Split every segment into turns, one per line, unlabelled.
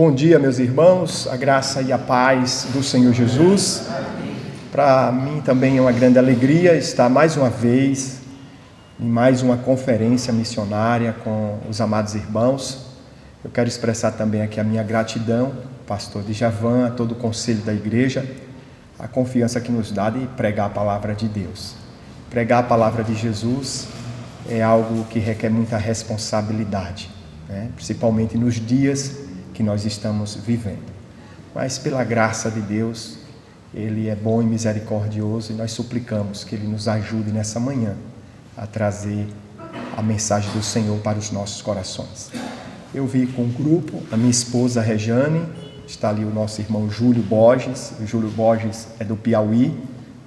Bom dia, meus irmãos, a graça e a paz do Senhor Jesus. Para mim também é uma grande alegria estar mais uma vez em mais uma conferência missionária com os amados irmãos. Eu quero expressar também aqui a minha gratidão, pastor Djavan, a todo o conselho da igreja, a confiança que nos dá de pregar a palavra de Deus. Pregar a palavra de Jesus é algo que requer muita responsabilidade, né? Principalmente nos dias que nós estamos vivendo. Mas pela graça de Deus, Ele é bom e misericordioso e nós suplicamos que Ele nos ajude nessa manhã a trazer a mensagem do Senhor para os nossos corações. Eu vi com um grupo, a minha esposa Rejane, está ali o nosso irmão Júlio Borges. O Júlio Borges é do Piauí,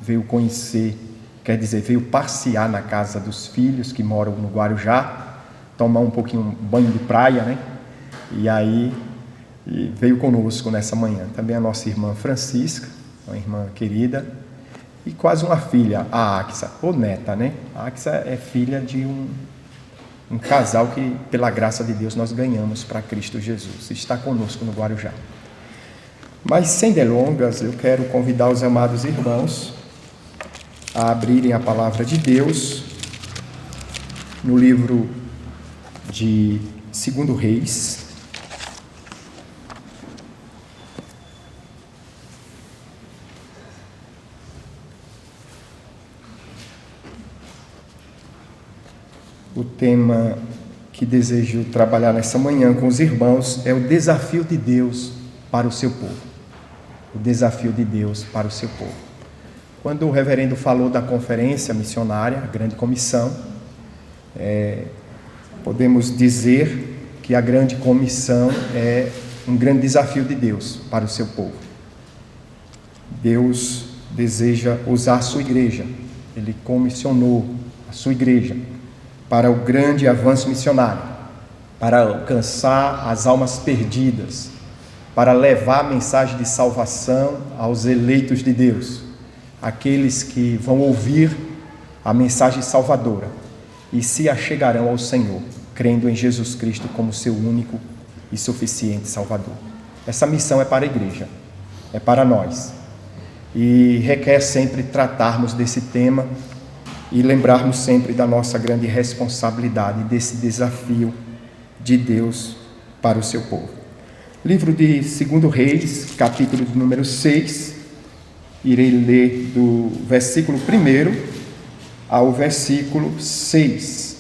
veio conhecer, quer dizer, veio passear na casa dos filhos que moram no Guarujá, tomar um pouquinho banho de praia, né? E aí veio conosco nessa manhã. Também a nossa irmã Francisca, uma irmã querida, e quase uma filha, a Axa, ou neta, né? A Axa é filha de um casal que, pela graça de Deus, nós ganhamos para Cristo Jesus. Está conosco no Guarujá. Mas, sem delongas, eu quero convidar os amados irmãos a abrirem a palavra de Deus no livro de 2 Reis. O tema que desejo trabalhar nessa manhã com os irmãos é o desafio de Deus para o seu povo. O desafio de Deus para o seu povo. Quando o reverendo falou da conferência missionária, a grande comissão, podemos dizer que a grande comissão é um grande desafio de Deus para o seu povo. Deus deseja usar a sua igreja. Ele comissionou a sua igreja para o grande avanço missionário, para alcançar as almas perdidas, para levar a mensagem de salvação aos eleitos de Deus, aqueles que vão ouvir a mensagem salvadora e se achegarão ao Senhor, crendo em Jesus Cristo como seu único e suficiente Salvador. Essa missão é para a igreja, é para nós, e requer sempre tratarmos desse tema e lembrarmos sempre da nossa grande responsabilidade, desse desafio de Deus para o seu povo. Livro de 2 Reis, capítulo número 6, irei ler do versículo 1 ao versículo 6.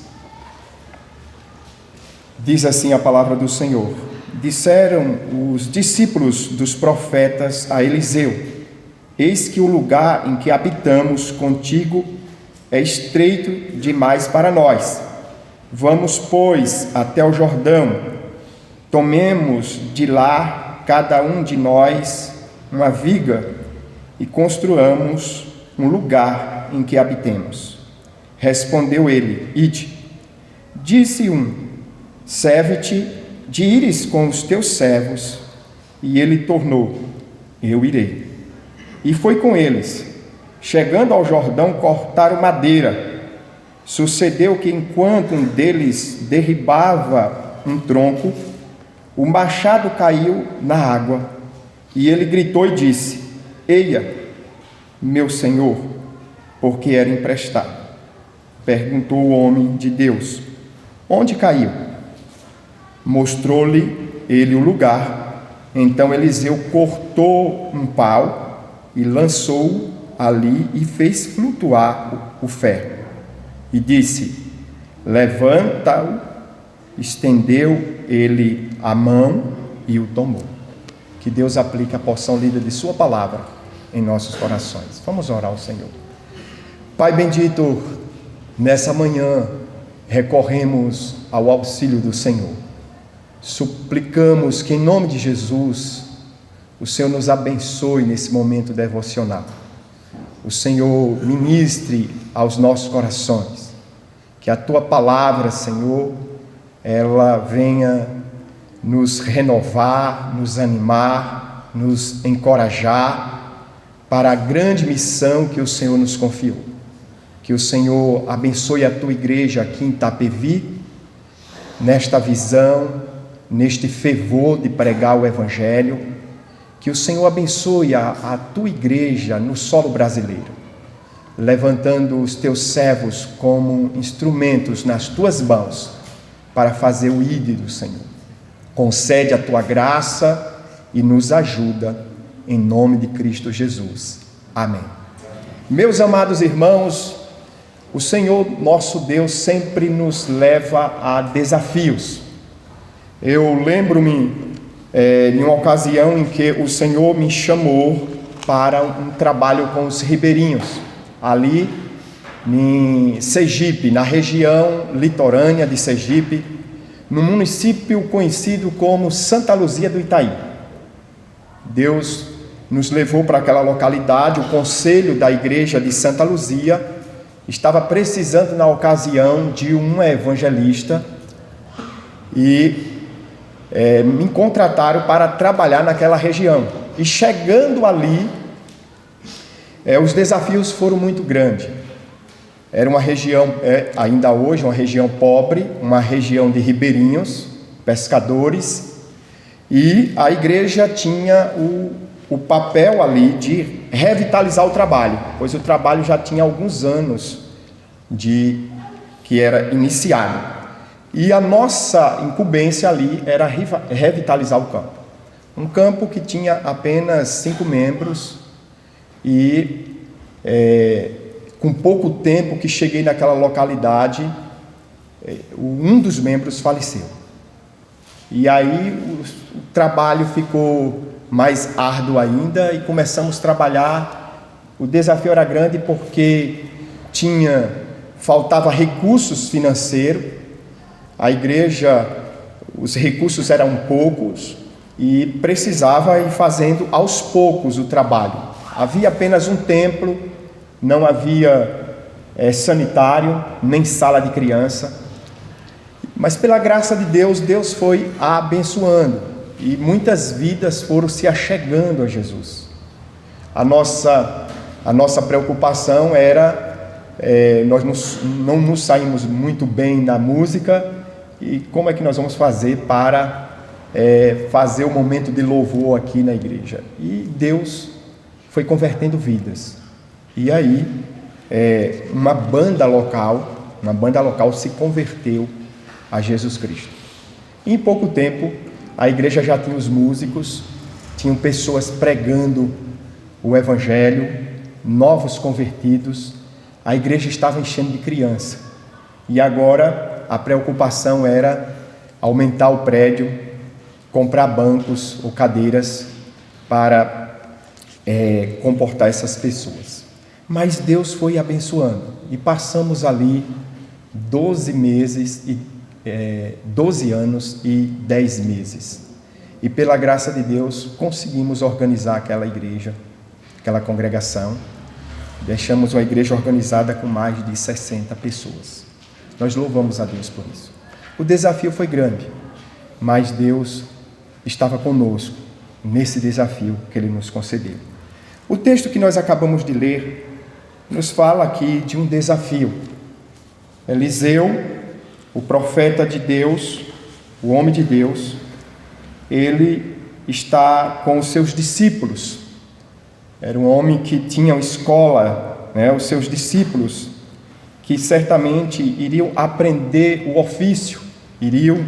Diz assim a palavra do Senhor: Disseram os discípulos dos profetas a Eliseu: Eis que o lugar em que habitamos contigo é estreito demais para nós. Vamos, pois, até o Jordão, tomemos de lá cada um de nós uma viga e construamos um lugar em que habitemos. Respondeu ele: Ide. Disse um: Serve-te de ires com os teus servos. E ele tornou: Eu irei. E foi com eles. Chegando ao Jordão, cortaram madeira. Sucedeu que, enquanto um deles derribava um tronco, o machado caiu na água, e ele gritou e disse: Eia, meu senhor, porque era emprestado. Perguntou o homem de Deus: Onde caiu? Mostrou-lhe ele o lugar. Então Eliseu cortou um pau e lançou-o ali e fez flutuar o ferro. E disse: Levanta-o. Estendeu ele a mão e o tomou. Que Deus aplique a porção lida de sua palavra em nossos corações. Vamos orar ao Senhor. Pai bendito, nessa manhã recorremos ao auxílio do Senhor. Suplicamos que, em nome de Jesus, o Senhor nos abençoe nesse momento devocional. O Senhor ministre aos nossos corações, que a Tua palavra, Senhor, ela venha nos renovar, nos animar, nos encorajar para a grande missão que o Senhor nos confiou. Que o Senhor abençoe a Tua igreja aqui em Itapevi, nesta visão neste fervor de pregar o Evangelho. Que o Senhor abençoe a tua igreja no solo brasileiro, levantando os teus servos como instrumentos nas tuas mãos para fazer o ID do Senhor. Concede a tua graça e nos ajuda, em nome de Cristo Jesus. Amém. Meus amados irmãos, o Senhor nosso Deus sempre nos leva a desafios. Eu lembro-me de uma ocasião em que o Senhor me chamou para um trabalho com os ribeirinhos, ali em Sergipe, na região litorânea de Sergipe, no município conhecido como Santa Luzia do Itaim. Deus nos levou para aquela localidade. O conselho da igreja de Santa Luzia estava precisando na ocasião de um evangelista e me contrataram para trabalhar naquela região. E chegando ali, os desafios foram muito grandes. Era uma região, ainda hoje, uma região pobre, uma região de ribeirinhos, pescadores, e a igreja tinha o papel ali de revitalizar o trabalho, pois o trabalho já tinha alguns anos que era iniciado. E a nossa incumbência ali era revitalizar o campo. Um campo que tinha apenas 5 membros e com pouco tempo que cheguei naquela localidade, um dos membros faleceu. E aí o trabalho ficou mais árduo ainda e começamos a trabalhar. O desafio era grande porque faltava recursos financeiros. A igreja, os recursos eram poucos e precisava ir fazendo aos poucos o trabalho. Havia apenas um templo, não havia sanitário, nem sala de criança. Mas pela graça de Deus, Deus foi abençoando e muitas vidas foram se achegando a Jesus. A nossa preocupação era, nós não nos saímos muito bem na música. E como é que nós vamos fazer para fazer o momento de louvor aqui na igreja? E Deus foi convertendo vidas. E aí, uma banda local se converteu a Jesus Cristo. Em pouco tempo, a igreja já tinha os músicos, tinham pessoas pregando o Evangelho, novos convertidos. A igreja estava enchendo de criança. E agora a preocupação era aumentar o prédio, comprar bancos ou cadeiras para comportar essas pessoas. Mas Deus foi abençoando e passamos ali 12 anos e 10 meses. E pela graça de Deus conseguimos organizar aquela igreja, aquela congregação. Deixamos uma igreja organizada com mais de 60 pessoas. Nós louvamos a Deus por isso. O desafio foi grande, mas Deus estava conosco nesse desafio que Ele nos concedeu. O texto que nós acabamos de ler nos fala aqui de um desafio. Eliseu, o profeta de Deus, o homem de Deus, ele está com os seus discípulos. Era um homem que tinha uma escola, os seus discípulos, que certamente iriam aprender o ofício, iriam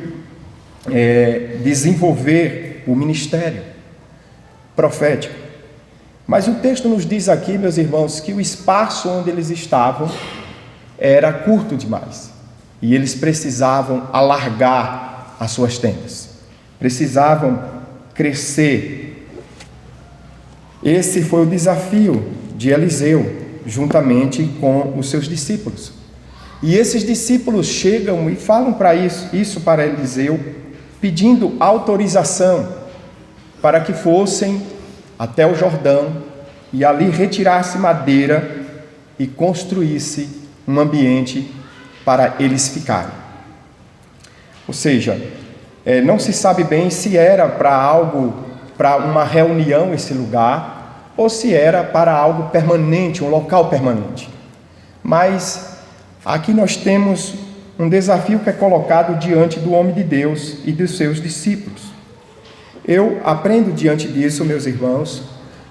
desenvolver o ministério profético. Mas o texto nos diz aqui, meus irmãos, que o espaço onde eles estavam era curto demais e eles precisavam alargar as suas tendas, precisavam crescer. Esse foi o desafio de Eliseu, juntamente com os seus discípulos. E esses discípulos chegam e falam para isso para Eliseu, pedindo autorização para que fossem até o Jordão e ali retirasse madeira e construísse um ambiente para eles ficarem. Ou seja, não se sabe bem se era para uma reunião esse lugar, ou se era para algo permanente, um local permanente. Mas aqui nós temos um desafio que é colocado diante do homem de Deus e dos seus discípulos. Eu aprendo diante disso, meus irmãos,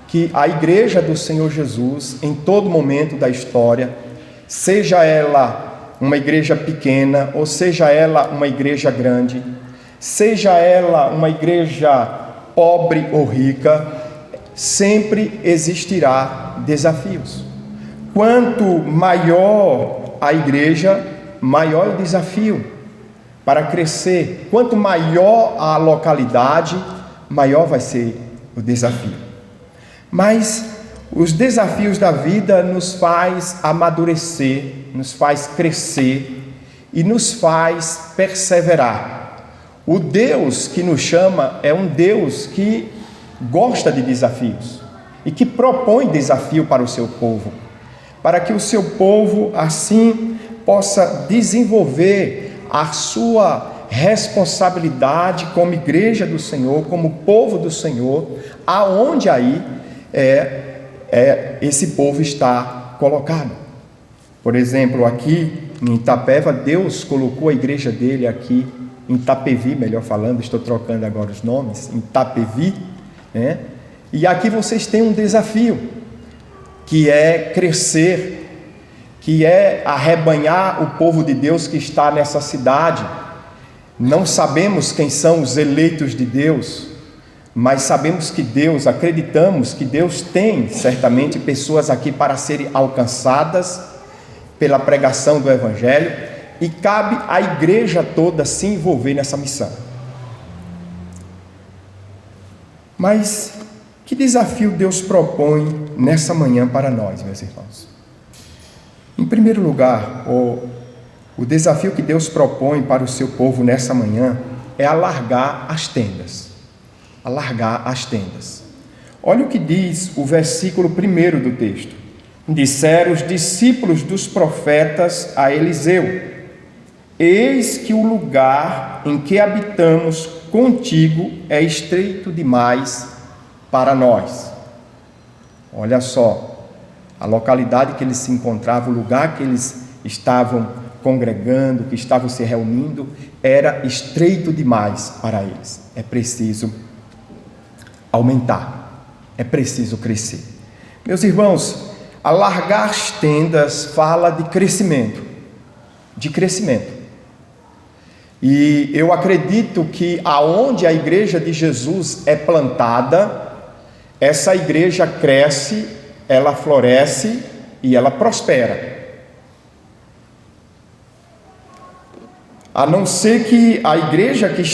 que a igreja do Senhor Jesus, em todo momento da história, seja ela uma igreja pequena, ou seja ela uma igreja grande, seja ela uma igreja pobre ou rica, sempre existirá desafios. Quanto maior a igreja, maior o desafio para crescer. Quanto maior a localidade, maior vai ser o desafio. Mas os desafios da vida nos faz amadurecer, nos faz crescer e nos faz perseverar. O Deus que nos chama é um Deus que gosta de desafios e que propõe desafio para o seu povo, para que o seu povo assim possa desenvolver a sua responsabilidade como igreja do Senhor, como povo do Senhor, aonde aí esse povo está colocado. Por exemplo, aqui em Itapeva, Deus colocou a igreja dele aqui em Itapevi, melhor falando, estou trocando agora os nomes, em Itapevi, né? E aqui vocês têm um desafio, que é crescer, que é arrebanhar o povo de Deus que está nessa cidade. Não sabemos quem são os eleitos de Deus, mas sabemos que Deus, acreditamos que Deus tem certamente pessoas aqui para serem alcançadas pela pregação do Evangelho, e cabe à igreja toda se envolver nessa missão. Mas que desafio Deus propõe nessa manhã para nós, meus irmãos? Em primeiro lugar, o desafio que Deus propõe para o seu povo nessa manhã é alargar as tendas. Alargar as tendas. Olha o que diz o versículo 1 do texto. Disseram os discípulos dos profetas a Eliseu: eis que o lugar em que habitamos contigo é estreito demais para nós. Olha só, a localidade que eles se encontravam, o lugar que eles estavam congregando, que estavam se reunindo, era estreito demais para eles. É preciso aumentar, é preciso crescer. Meus irmãos, alargar as tendas fala de crescimento, E eu acredito que aonde a igreja de Jesus é plantada, essa igreja cresce, ela floresce e ela prospera. A não ser que a igreja que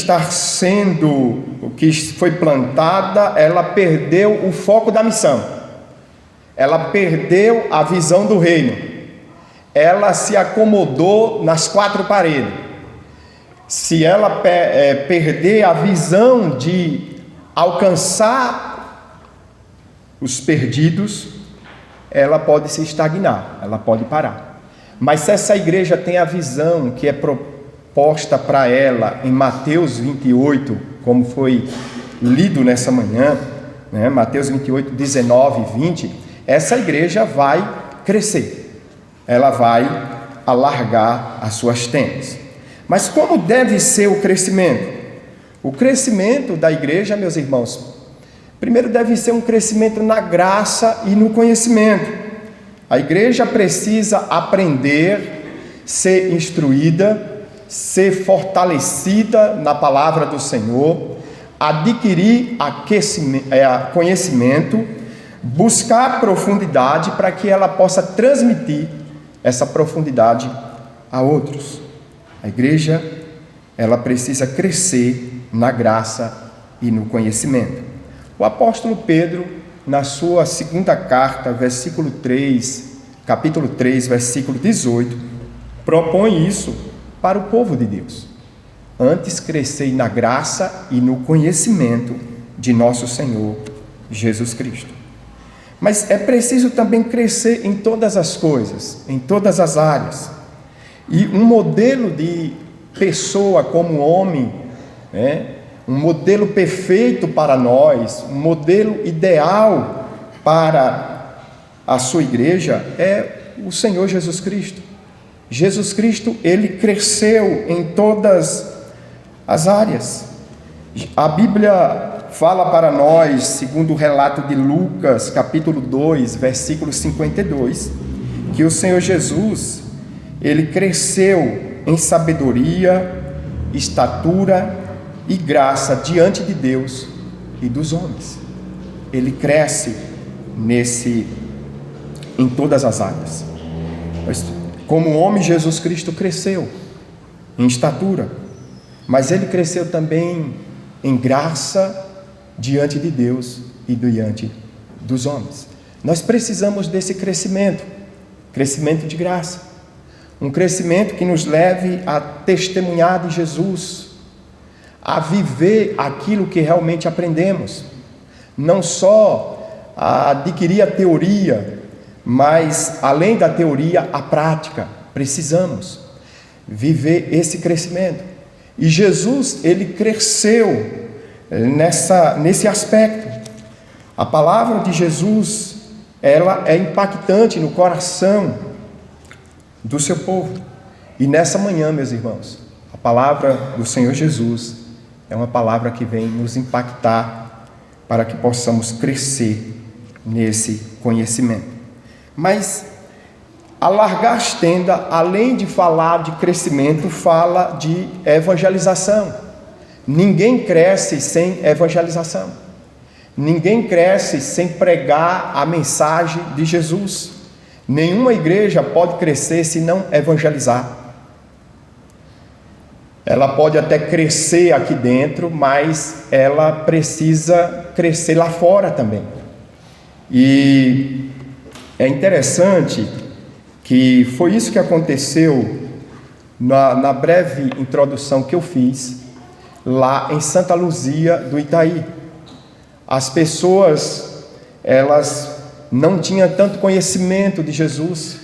foi plantada, ela perdeu o foco da missão. Ela perdeu a visão do reino. Ela se acomodou nas quatro paredes. Se ela perder a visão de alcançar os perdidos, ela pode se estagnar, ela pode parar. Mas se essa igreja tem a visão que é proposta para ela em Mateus 28, como foi lido nessa manhã, né? Mateus 28, 19 e 20, essa igreja vai crescer, ela vai alargar as suas tendas. Mas como deve ser o crescimento? O crescimento da igreja, meus irmãos, primeiro deve ser um crescimento na graça e no conhecimento. A igreja precisa aprender, ser instruída, ser fortalecida na palavra do Senhor, adquirir conhecimento, buscar profundidade para que ela possa transmitir essa profundidade a outros. A igreja, ela precisa crescer na graça e no conhecimento. O apóstolo Pedro, na sua segunda carta, capítulo 3, versículo 18, propõe isso para o povo de Deus. Antes crescei na graça e no conhecimento de nosso Senhor Jesus Cristo. Mas é preciso também crescer em todas as coisas, em todas as áreas. E um modelo de pessoa como homem, né? Um modelo perfeito para nós, um modelo ideal para a sua igreja é o Senhor Jesus Cristo. Jesus Cristo, ele cresceu em todas as áreas. A Bíblia fala para nós, segundo o relato de Lucas, capítulo 2, versículo 52, que o Senhor Jesus, ele cresceu em sabedoria, estatura e graça diante de Deus e dos homens. Ele cresce em todas as áreas. Como homem, Jesus Cristo cresceu em estatura, mas ele cresceu também em graça diante de Deus e diante dos homens. Nós precisamos desse crescimento de graça, um crescimento que nos leve a testemunhar de Jesus, a viver aquilo que realmente aprendemos, não só a adquirir a teoria, mas além da teoria, a prática. Precisamos viver esse crescimento. E Jesus, ele cresceu nesse aspecto. A palavra de Jesus, ela é impactante no coração do seu povo. E nessa manhã, meus irmãos, a palavra do Senhor Jesus é uma palavra que vem nos impactar para que possamos crescer nesse conhecimento. Mas alargar as tendas, além de falar de crescimento, fala de evangelização. Ninguém cresce sem evangelização. Ninguém cresce sem pregar a mensagem de Jesus. Nenhuma igreja pode crescer se não evangelizar. Ela pode até crescer aqui dentro, mas ela precisa crescer lá fora também. E é interessante que foi isso que aconteceu na breve introdução que eu fiz lá em Santa Luzia do Itaí. As pessoas, elas não tinham tanto conhecimento de Jesus,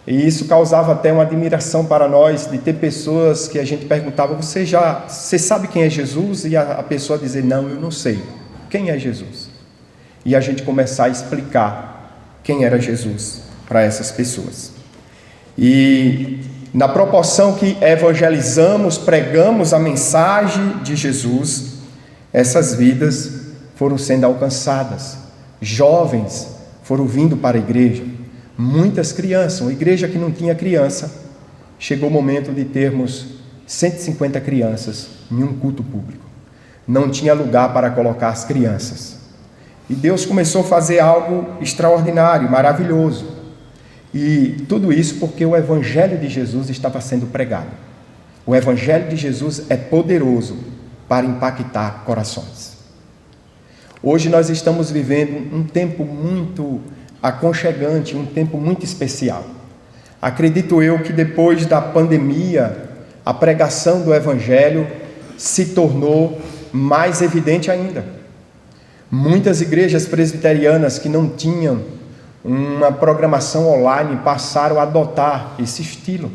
e isso causava até uma admiração para nós, de ter pessoas que a gente perguntava: você sabe quem é Jesus? E a pessoa dizer: não, eu não sei. Quem é Jesus? E a gente começar a explicar quem era Jesus para essas pessoas. E na proporção que evangelizamos, pregamos a mensagem de Jesus, essas vidas foram sendo alcançadas. Jovens foram vindo para a igreja, muitas crianças. Uma igreja que não tinha criança, chegou o momento de termos 150 crianças em um culto público. Não tinha lugar para colocar as crianças. E Deus começou a fazer algo extraordinário, maravilhoso. E tudo isso porque o Evangelho de Jesus estava sendo pregado. O Evangelho de Jesus é poderoso para impactar corações. Hoje nós estamos vivendo um tempo muito aconchegante, um tempo muito especial. Acredito eu que depois da pandemia, a pregação do Evangelho se tornou mais evidente ainda. Muitas igrejas presbiterianas que não tinham uma programação online passaram a adotar esse estilo,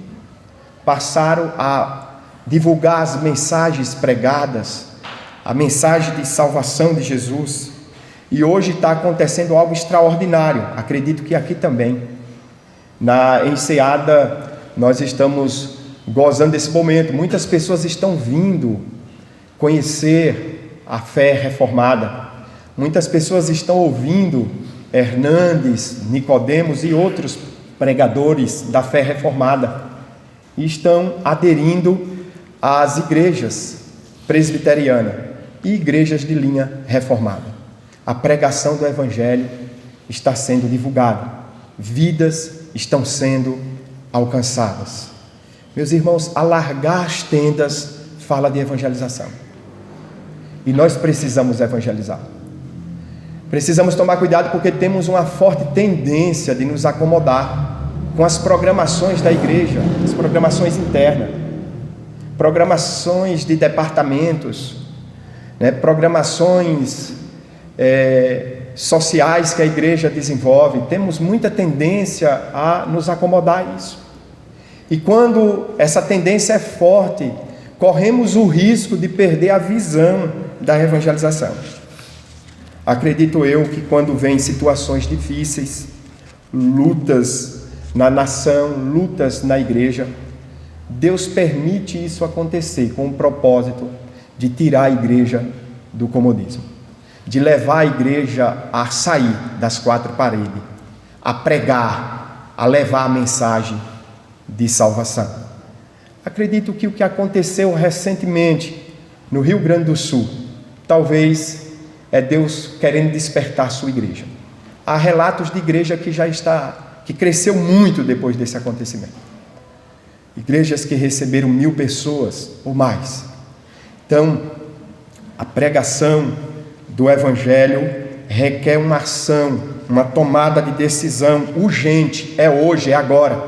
passaram a divulgar as mensagens pregadas, a mensagem de salvação de Jesus. E hoje está acontecendo algo extraordinário. Acredito que aqui também, na Enseada, nós estamos gozando desse momento. Muitas pessoas estão vindo conhecer a fé reformada. Muitas pessoas estão ouvindo Hernandes, Nicodemos e outros pregadores da fé reformada e estão aderindo às igrejas presbiterianas e igrejas de linha reformada. A pregação do Evangelho está sendo divulgada, vidas estão sendo alcançadas. Meus irmãos, alargar as tendas fala de evangelização. E nós precisamos evangelizar. Precisamos tomar cuidado porque temos uma forte tendência de nos acomodar com as programações da igreja, as programações internas, programações de departamentos, programações sociais que a igreja desenvolve. Temos muita tendência a nos acomodar a isso. E quando essa tendência é forte, corremos o risco de perder a visão da evangelização. Acredito eu que quando vem situações difíceis, lutas na nação, lutas na igreja. Deus permite isso acontecer com o propósito de tirar a igreja do comodismo, de levar a igreja a sair das quatro paredes, a pregar, a levar a mensagem de salvação. Acredito que o que aconteceu recentemente no Rio Grande do Sul, talvez é Deus querendo despertar a sua igreja. Há relatos de igreja que cresceu muito depois desse acontecimento. Igrejas que receberam 1.000 pessoas ou mais. Então, a pregação do Evangelho requer uma ação, uma tomada de decisão urgente. É hoje, é agora.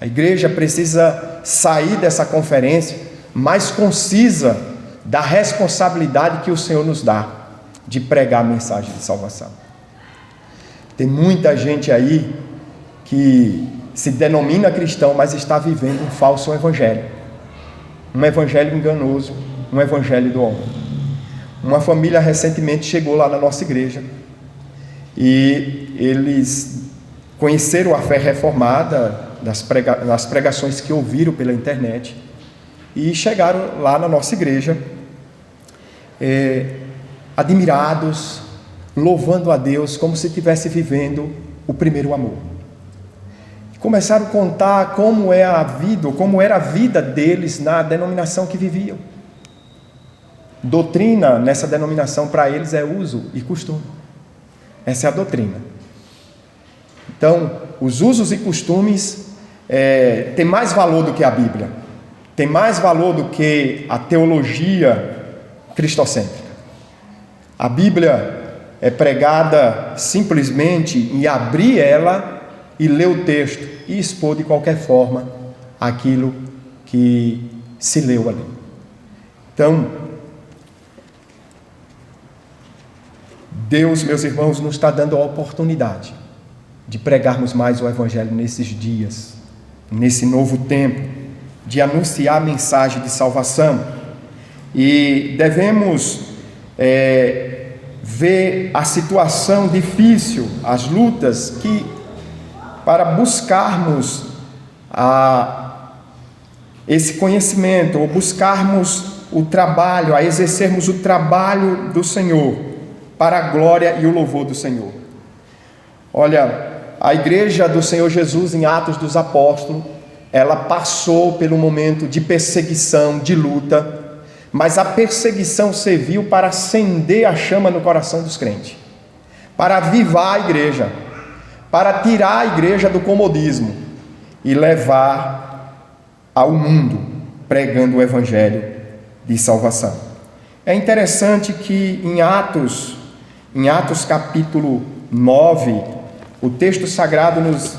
A igreja precisa sair dessa conferência mais concisa da responsabilidade que o Senhor nos dá de pregar a mensagem de salvação. Tem muita gente aí que se denomina cristão, mas está vivendo um falso evangelho. Um evangelho enganoso, um evangelho do homem. Uma família recentemente chegou lá na nossa igreja e eles conheceram a fé reformada nas pregações que ouviram pela internet e chegaram lá na nossa igreja admirados, louvando a Deus como se estivesse vivendo o primeiro amor. Começaram a contar como é a vida, como era a vida deles na denominação que viviam. Doutrina nessa denominação para eles é uso e costume. Essa é a doutrina. Então, os usos e costumes têm mais valor do que a Bíblia, tem mais valor do que a teologia cristocêntrica. A Bíblia é pregada simplesmente em abrir ela e ler o texto e expor de qualquer forma aquilo que se leu ali. Então, Deus, meus irmãos, nos está dando a oportunidade de pregarmos mais o Evangelho nesses dias, nesse novo tempo, de anunciar a mensagem de salvação. E devemos ver a situação difícil, as lutas, para buscarmos esse conhecimento, ou buscarmos o trabalho, a exercermos o trabalho do Senhor, para a glória e o louvor do Senhor. Olha, a igreja do Senhor Jesus em Atos dos Apóstolos, ela passou pelo momento de perseguição, de luta, mas a perseguição serviu para acender a chama no coração dos crentes, para avivar a igreja, para tirar a igreja do comodismo e levar ao mundo pregando o evangelho de salvação. É interessante que em Atos capítulo 9, o texto sagrado nos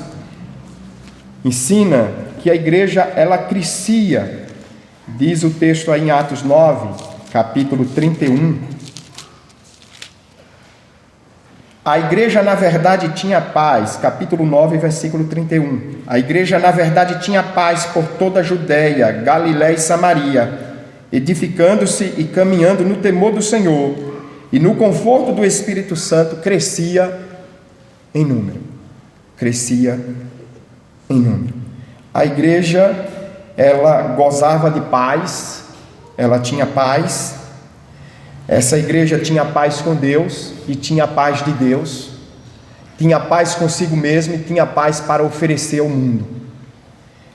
ensina que a igreja ela crescia. Diz o texto aí em Atos 9, capítulo 31. A igreja na verdade tinha paz, capítulo 9, versículo 31. A igreja na verdade tinha paz por toda a Judeia, Galiléia e Samaria, edificando-se e caminhando no temor do Senhor, e no conforto do Espírito Santo crescia em número. Crescia em número. A igreja, ela gozava de paz, ela tinha paz. Essa igreja tinha paz com Deus e tinha paz de Deus, tinha paz consigo mesmo e tinha paz para oferecer ao mundo.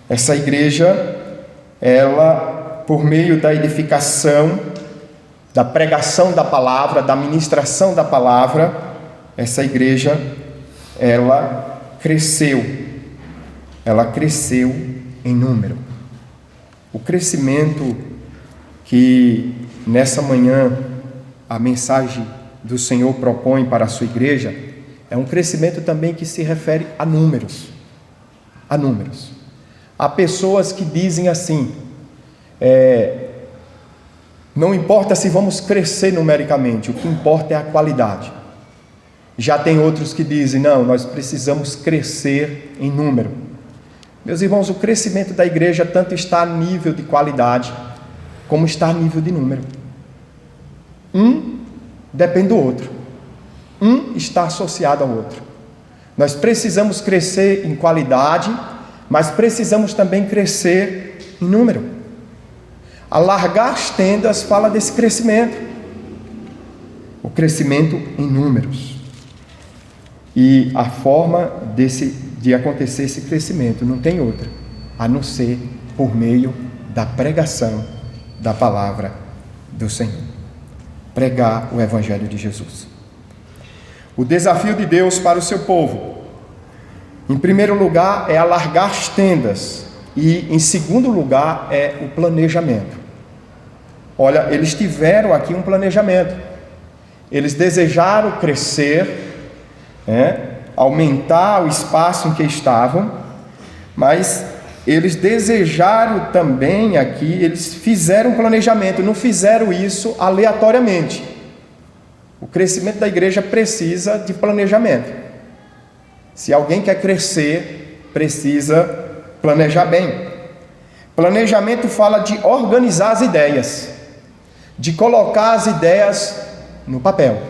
Essa igreja, ela, por meio da edificação, da pregação da palavra, da ministração da palavra, essa igreja, ela cresceu em número. O crescimento que nessa manhã a mensagem do Senhor propõe para a sua igreja é um crescimento também que se refere a números. A números. Há pessoas que dizem assim, não importa se vamos crescer numericamente, o que importa é a qualidade. Já tem outros que dizem, não, nós precisamos crescer em número. Meus irmãos, o crescimento da igreja tanto está a nível de qualidade, como está a nível de número. Um depende do outro. Um está associado ao outro. Nós precisamos crescer em qualidade, mas precisamos também crescer em número. Alargar as tendas fala desse crescimento. O crescimento em números. E a forma de acontecer esse crescimento não tem outra, a não ser por meio da pregação da palavra do Senhor. Pregar o Evangelho de Jesus. O desafio de Deus para o seu povo, em primeiro lugar, é alargar as tendas, e em segundo lugar é o planejamento. Olha, eles tiveram aqui um planejamento. Eles desejaram crescer, aumentar o espaço em que estavam, mas eles desejaram também aqui, eles fizeram um planejamento, não fizeram isso aleatoriamente. O crescimento da igreja precisa de planejamento. Se alguém quer crescer, precisa planejar bem. Planejamento fala de organizar as ideias, de colocar as ideias no papel.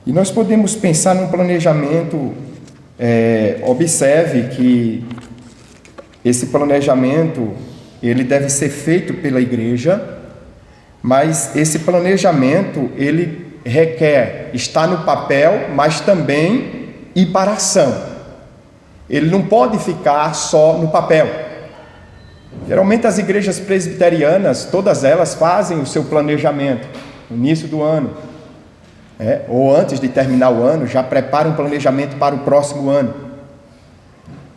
E nós podemos pensar num planejamento, observe que esse planejamento, ele deve ser feito pela igreja, mas esse planejamento, ele requer estar no papel, mas também ir para a ação. Ele não pode ficar só no papel. Geralmente as igrejas presbiterianas, todas elas fazem o seu planejamento no início do ano, ou antes de terminar o ano, já preparam um planejamento para o próximo ano.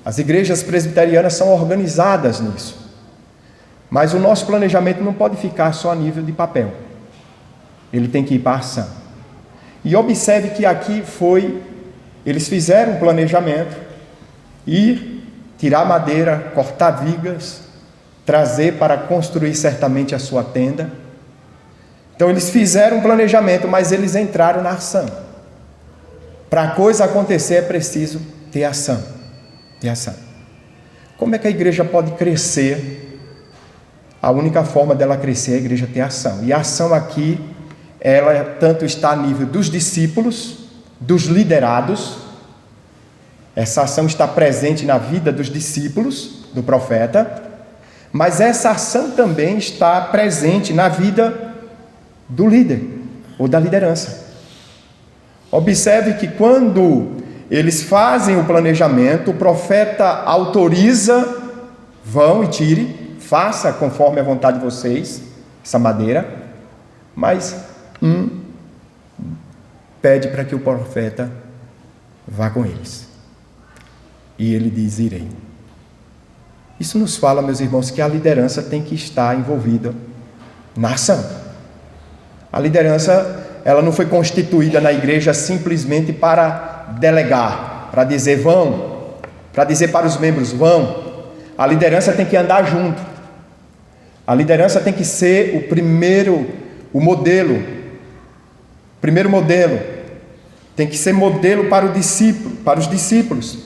As igrejas presbiterianas são organizadas nisso. Mas o nosso planejamento não pode ficar só a nível de papel. Ele tem que ir para a ação. E observe que aqui eles fizeram um planejamento, ir, tirar madeira, cortar vigas, trazer para construir certamente a sua tenda. Então eles fizeram um planejamento, mas eles entraram na ação. Para a coisa acontecer é preciso ter ação. Ter ação. Como é que a igreja pode crescer? A única forma dela crescer é a igreja ter ação. E a ação aqui, ela tanto está a nível dos discípulos, dos liderados. Essa ação está presente na vida dos discípulos do profeta, mas essa ação também está presente na vida do líder ou da liderança. Observe que quando eles fazem o planejamento, o profeta autoriza, vão e tire, faça conforme a vontade de vocês, essa madeira, mas pede para que o profeta vá com eles. E ele diz, irei. Isso nos fala, meus irmãos, que a liderança tem que estar envolvida na ação. A liderança, ela não foi constituída na igreja simplesmente para delegar, para dizer vão, para dizer para os membros vão. A liderança tem que andar junto. A liderança tem que ser o modelo. Primeiro modelo. Tem que ser modelo para os discípulos,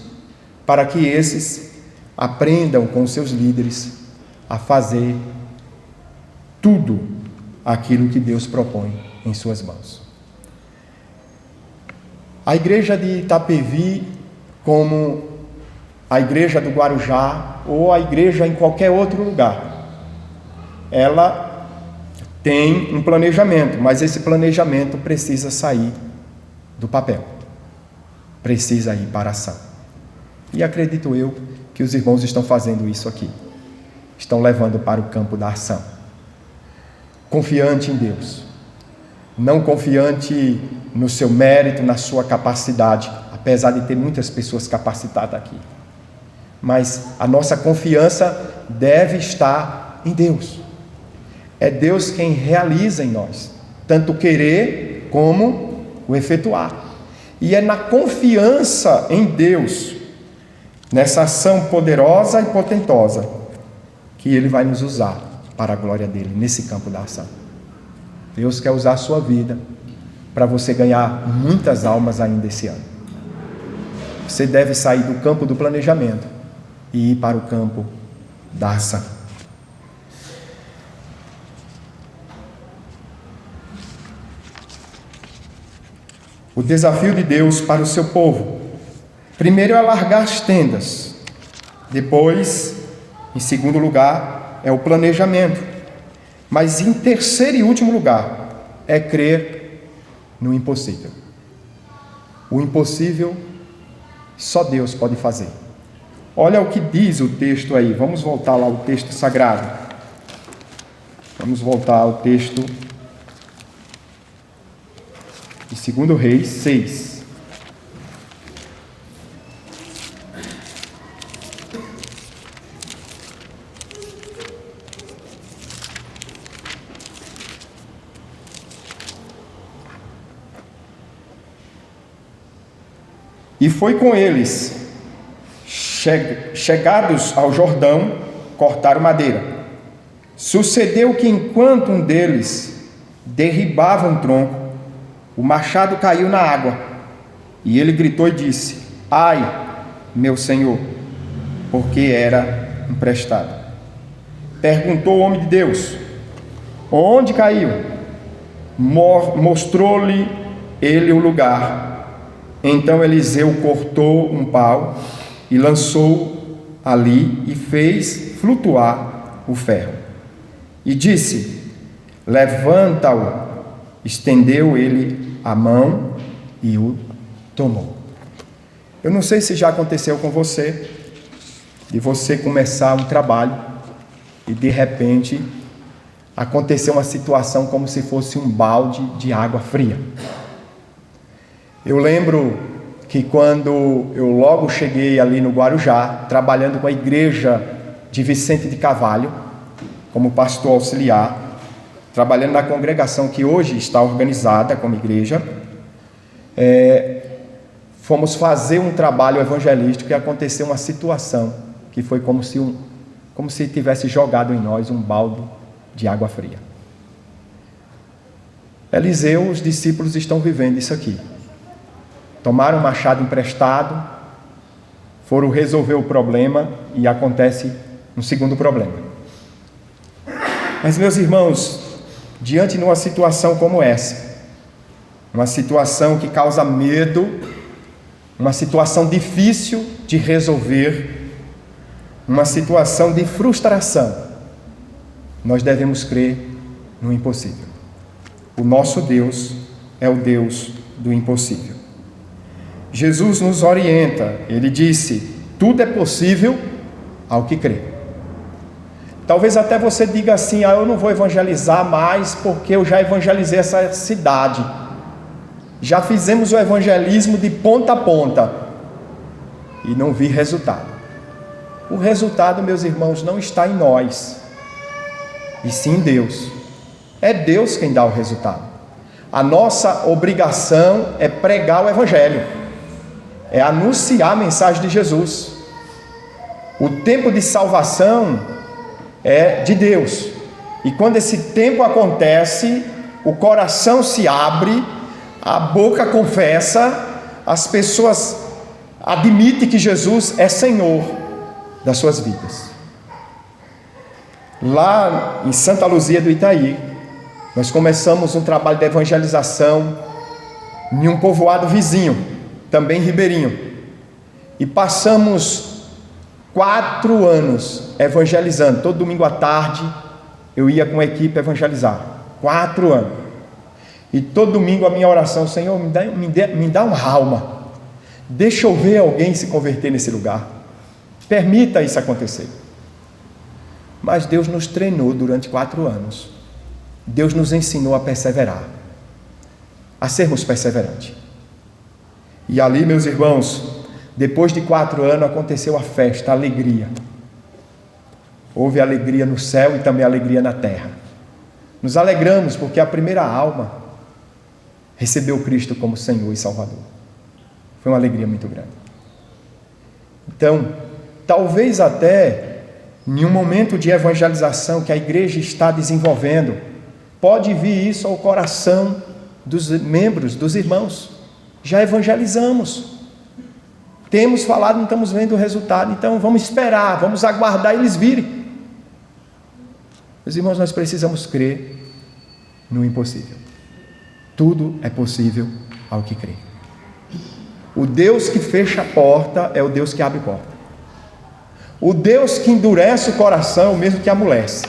para que esses aprendam com seus líderes a fazer tudo aquilo que Deus propõe em suas mãos. A igreja de Itapevi, como a igreja do Guarujá ou a igreja em qualquer outro lugar, ela tem um planejamento, mas esse planejamento precisa sair do papel, precisa ir para a ação. E acredito eu que os irmãos estão fazendo isso aqui, estão levando para o campo da ação, confiante em Deus, não confiante no seu mérito, na sua capacidade, apesar de ter muitas pessoas capacitadas aqui, mas a nossa confiança deve estar em Deus. É Deus quem realiza em nós, tanto o querer como o efetuar. E é na confiança em Deus, nessa ação poderosa e potentosa, que Ele vai nos usar para a glória dEle, nesse campo da ação. Deus quer usar a sua vida para você ganhar muitas almas ainda esse ano. Você deve sair do campo do planejamento e ir para o campo da ação. o desafio de Deus para o seu povo. Primeiro é alargar as tendas. Depois, em segundo lugar, é o planejamento. Mas em terceiro e último lugar, é crer no impossível. O impossível só Deus pode fazer. Olha o que diz o texto aí. Vamos voltar lá ao texto sagrado. Vamos voltar ao texto de 2 Reis 6. E foi com eles, chegados ao Jordão, cortaram madeira. Sucedeu que enquanto um deles derribava um tronco, o machado caiu na água, e ele gritou e disse: ai, meu senhor, porque era emprestado. Perguntou o homem de Deus: onde caiu? Mostrou-lhe ele o lugar. Então Eliseu cortou um pau e lançou ali e fez flutuar o ferro. E disse: levanta-o. Estendeu ele a mão e o tomou. Eu não sei se já aconteceu com você, de você começar um trabalho e de repente acontecer uma situação como se fosse um balde de água fria. Eu lembro que quando eu logo cheguei ali no Guarujá, trabalhando com a igreja de Vicente de Carvalho, como pastor auxiliar, trabalhando na congregação que hoje está organizada como igreja, fomos fazer um trabalho evangelístico e aconteceu uma situação que foi como se tivesse jogado em nós um balde de água fria. Eliseu, os discípulos estão vivendo isso aqui. Tomaram um machado emprestado, foram resolver o problema e acontece um segundo problema. Mas, meus irmãos, diante de uma situação como essa, uma situação que causa medo, uma situação difícil de resolver, uma situação de frustração, nós devemos crer no impossível. O nosso Deus é o Deus do impossível. Jesus nos orienta, ele disse: tudo é possível ao que crê. Talvez até você diga assim: eu não vou evangelizar mais porque eu já evangelizei essa cidade, já fizemos o evangelismo de ponta a ponta e não vi resultado. O resultado, meus irmãos, não está em nós, e sim em Deus. É Deus quem dá o resultado. A nossa obrigação é pregar o evangelho, é anunciar a mensagem de Jesus. O tempo de salvação é de Deus, e quando esse tempo acontece, o coração se abre, a boca confessa, as pessoas admitem que Jesus é Senhor das suas vidas. Lá em Santa Luzia do Itaí, nós começamos um trabalho de evangelização em um povoado vizinho, também ribeirinho, e passamos 4 anos evangelizando. Todo domingo à tarde eu ia com a equipe evangelizar. 4 anos. E todo domingo a minha oração: Senhor, me dá uma alma, deixa eu ver alguém se converter nesse lugar, permita isso acontecer. Mas Deus nos treinou durante 4 anos. Deus nos ensinou a perseverar, a sermos perseverantes. E ali, meus irmãos, depois de 4 anos aconteceu a festa, a alegria. Houve alegria no céu e também alegria na terra. Nos alegramos porque a primeira alma recebeu Cristo como Senhor e Salvador. Foi uma alegria muito grande. Então, talvez até em um momento de evangelização que a igreja está desenvolvendo, pode vir isso ao coração dos membros, dos irmãos. Já evangelizamos, temos falado, não estamos vendo o resultado, então vamos esperar, vamos aguardar eles virem. Meus irmãos, nós precisamos crer no impossível. Tudo é possível ao que crê. O Deus que fecha a porta é o Deus que abre porta. O Deus que endurece o coração é o mesmo que amolece.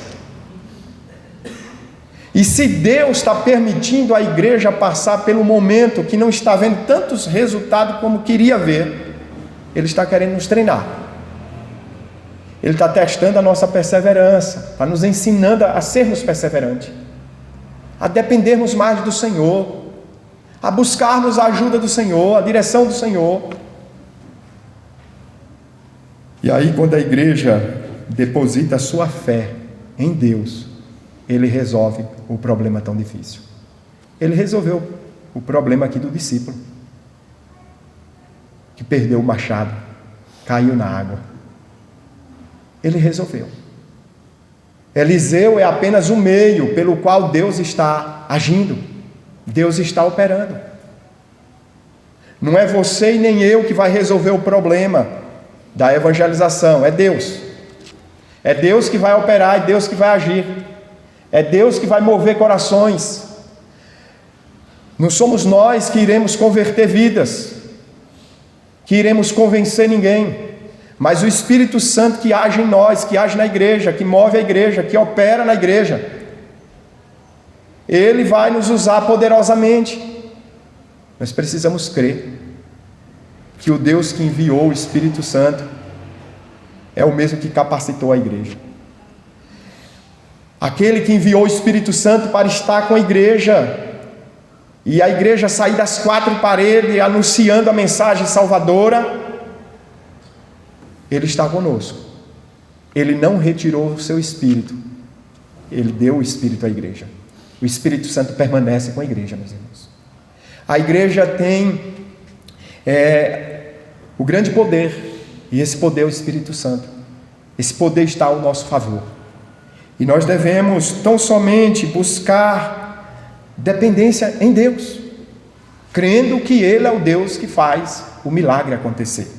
E se Deus está permitindo a igreja passar pelo momento que não está vendo tantos resultados como queria ver, Ele está querendo nos treinar. Ele está testando a nossa perseverança, está nos ensinando a sermos perseverantes, a dependermos mais do Senhor, a buscarmos a ajuda do Senhor, a direção do Senhor. E aí, quando a igreja deposita a sua fé em Deus, Ele resolve o problema tão difícil. Ele resolveu o problema aqui do discípulo, que perdeu o machado, caiu na água. Ele resolveu. Eliseu é apenas o meio pelo qual Deus está agindo. Deus está operando. Não é você e nem eu que vai resolver o problema da evangelização, é Deus. É Deus que vai operar, é Deus que vai agir. É Deus que vai mover corações. Não somos nós que iremos converter vidas, que iremos convencer ninguém, mas o Espírito Santo que age em nós, que age na igreja, que move a igreja, que opera na igreja. Ele vai nos usar poderosamente. Nós precisamos crer que o Deus que enviou o Espírito Santo é o mesmo que capacitou a igreja. Aquele que enviou o Espírito Santo para estar com a igreja, e a igreja sair das quatro paredes anunciando a mensagem salvadora, Ele está conosco. Ele não retirou o seu Espírito, Ele deu o Espírito à igreja. O Espírito Santo permanece com a igreja, meus irmãos. A igreja tem o grande poder, e esse poder é o Espírito Santo. Esse poder está ao nosso favor. E nós devemos tão somente buscar dependência em Deus, crendo que Ele é o Deus que faz o milagre acontecer,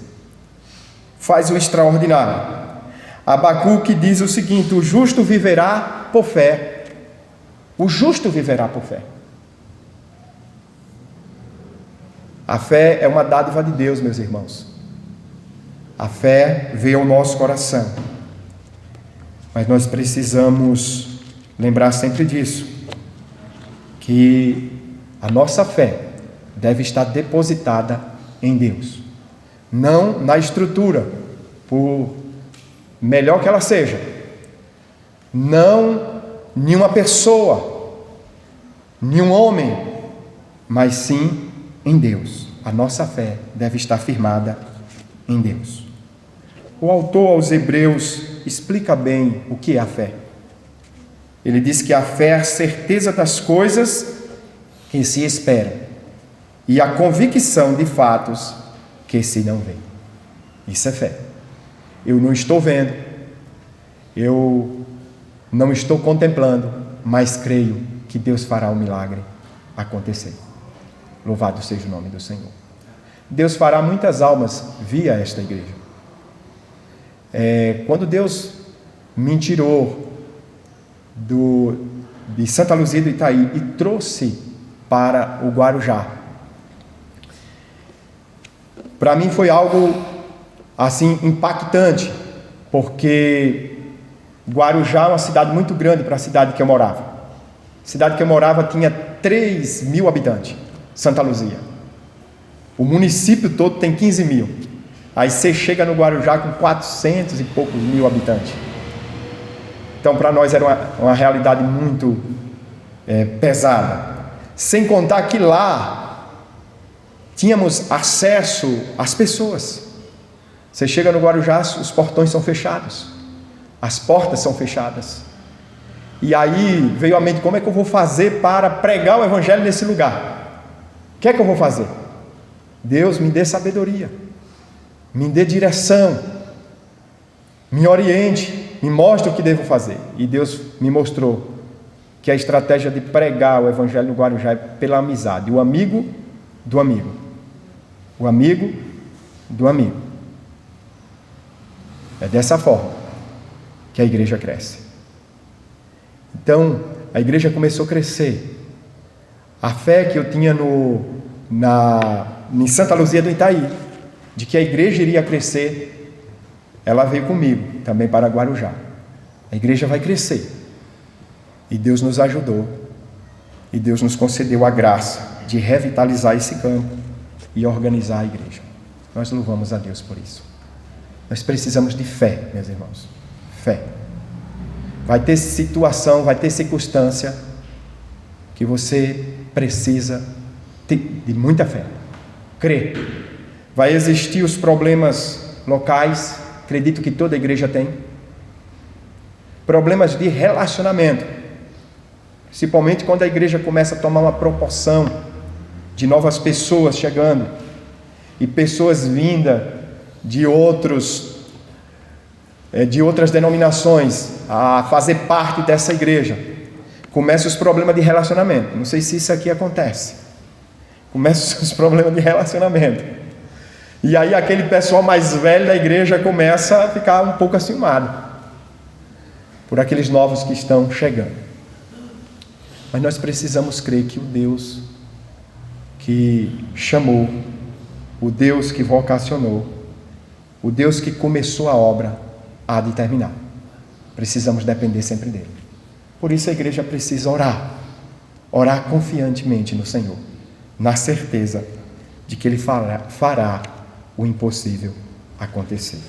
faz o extraordinário. Abacuque diz o seguinte: o justo viverá por fé. O justo viverá por fé. A fé é uma dádiva de Deus, meus irmãos. A fé veio ao nosso coração, mas nós precisamos lembrar sempre disso, que a nossa fé deve estar depositada em Deus, não na estrutura, por melhor que ela seja, não nenhuma pessoa, nenhum homem, mas sim em Deus. A nossa fé deve estar firmada em Deus. O autor aos Hebreus explica bem o que é a fé. Ele diz que a fé é a certeza das coisas que se esperam e a convicção de fatos que se não veem. Isso é fé. Eu não estou vendo, eu não estou contemplando, mas creio que Deus fará o milagre acontecer. Louvado seja o nome do Senhor. Deus fará muitas almas via esta igreja. Quando Deus me tirou de Santa Luzia do Itaí e trouxe para o Guarujá, para mim foi algo assim impactante, porque Guarujá é uma cidade muito grande para a cidade que eu morava. A cidade que eu morava tinha 3.000 habitantes, Santa Luzia. O município todo tem 15.000. Aí você chega no Guarujá com 400 e poucos mil habitantes. Então para nós era uma realidade muito pesada. Sem contar que lá tínhamos acesso às pessoas. Você chega no Guarujá, os portões são fechados, as portas são fechadas. E aí veio à mente: como é que eu vou fazer para pregar o evangelho nesse lugar? O que é que eu vou fazer? Deus me dê sabedoria, me dê direção, me oriente, me mostre o que devo fazer. E Deus me mostrou que a estratégia de pregar o evangelho no Guarujá é pela amizade, o amigo do amigo, o amigo do amigo. É dessa forma que a igreja cresce. Então a igreja começou a crescer. A fé que eu tinha em Santa Luzia do Itaí, de que a igreja iria crescer, ela veio comigo também para Guarujá. A igreja vai crescer. E Deus nos ajudou. E Deus nos concedeu a graça de revitalizar esse campo e organizar a igreja. Nós louvamos a Deus por isso. Nós precisamos de fé, meus irmãos. Fé. Vai ter situação, vai ter circunstância que você precisa de muita fé. Crer. Vai existir os problemas locais, acredito que toda igreja tem. Problemas de relacionamento. Principalmente quando a igreja começa a tomar uma proporção de novas pessoas chegando e pessoas vindas de outras denominações a fazer parte dessa igreja. Começam os problemas de relacionamento. Não sei se isso aqui acontece. Começam os problemas de relacionamento. E aí aquele pessoal mais velho da igreja começa a ficar um pouco aciumado por aqueles novos que estão chegando. Mas nós precisamos crer que o Deus que chamou, o Deus que vocacionou, o Deus que começou a obra, há de terminar. Precisamos depender sempre dele. Por isso a igreja precisa orar. Orar confiantemente no Senhor, na certeza de que Ele fará o impossível acontecer.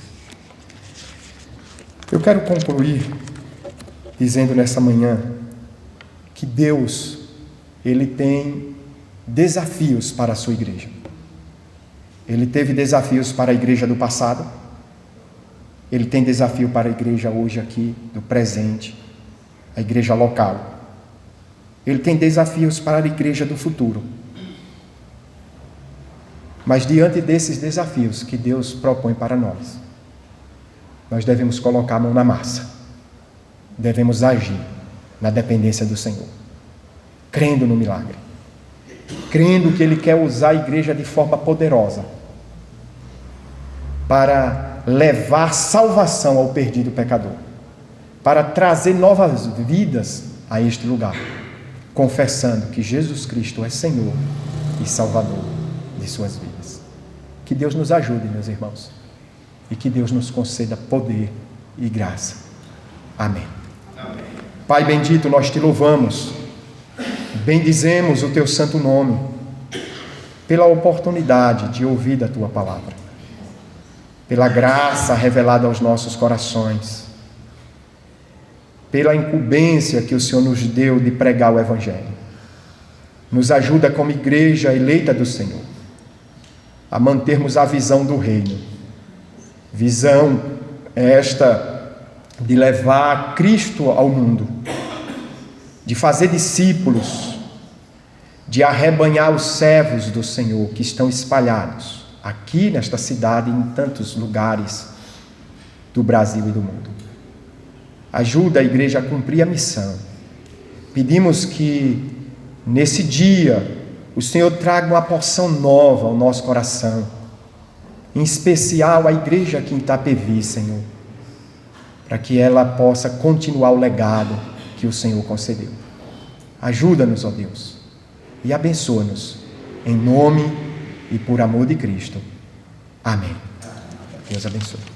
Eu quero concluir dizendo nessa manhã que Deus, Ele tem desafios para a sua igreja. Ele teve desafios para a igreja do passado, Ele tem desafio para a igreja hoje aqui, do presente, a igreja local. Ele tem desafios para a igreja do futuro. Mas diante desses desafios que Deus propõe para nós, nós devemos colocar a mão na massa. Devemos agir na dependência do Senhor, crendo no milagre, crendo que Ele quer usar a igreja de forma poderosa para levar salvação ao perdido pecador, para trazer novas vidas a este lugar, confessando que Jesus Cristo é Senhor e Salvador de suas vidas. Que Deus nos ajude, meus irmãos, e que Deus nos conceda poder e graça. Amém. Amém. Pai bendito, nós te louvamos, bendizemos o teu santo nome, pela oportunidade de ouvir da tua palavra, pela graça revelada aos nossos corações, pela incumbência que o Senhor nos deu de pregar o Evangelho. Nos ajuda como igreja eleita do Senhor a mantermos a visão do reino, visão esta de levar Cristo ao mundo, de fazer discípulos, de arrebanhar os servos do Senhor que estão espalhados aqui nesta cidade e em tantos lugares do Brasil e do mundo. Ajuda a igreja a cumprir a missão. Pedimos que nesse dia o Senhor traga uma porção nova ao nosso coração, em especial a igreja aqui em Itapevi, Senhor, para que ela possa continuar o legado que o Senhor concedeu. Ajuda-nos, ó Deus, e abençoa-nos, em nome e por amor de Cristo. Amém. Deus abençoe.